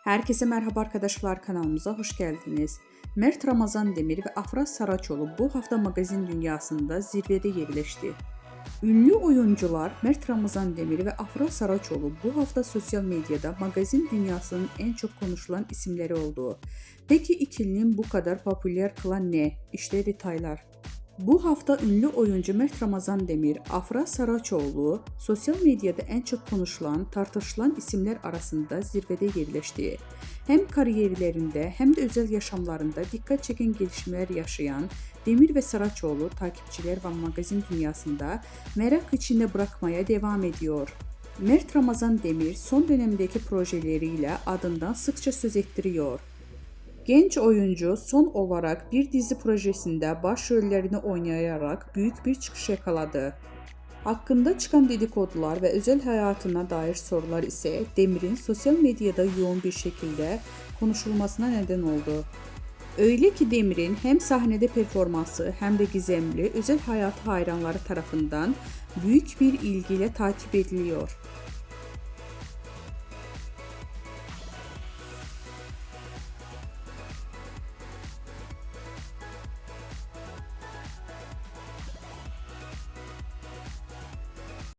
Herkese merhaba arkadaşlar, kanalımıza hoş geldiniz. Mert Ramazan Demir ve Afra Saraçoğlu bu hafta magazin dünyasında zirvede yerleşti. Ünlü oyuncular Mert Ramazan Demir ve Afra Saraçoğlu bu hafta sosyal medyada magazin dünyasının en çok konuşulan isimleri oldu. Peki ikilinin bu kadar popüler kılan ne? İşte detaylar. Bu hafta ünlü oyuncu Mert Ramazan Demir, Afra Saraçoğlu sosyal medyada en çok konuşulan, tartışılan isimler arasında zirvede yerleşti. Hem kariyerlerinde hem de özel yaşamlarında dikkat çeken gelişmeler yaşayan Demir ve Saraçoğlu takipçiler ve magazin dünyasında merak içinde bırakmaya devam ediyor. Mert Ramazan Demir son dönemdeki projeleriyle adından sıkça söz ettiriyor. Genç oyuncu son olarak bir dizi projesinde başrollerini oynayarak büyük bir çıkış yakaladı. Hakkında çıkan dedikodular ve özel hayatına dair sorular ise Demir'in sosyal medyada yoğun bir şekilde konuşulmasına neden oldu. Öyle ki Demir'in hem sahnede performansı hem de gizemli özel hayatı hayranları tarafından büyük bir ilgiyle takip ediliyor.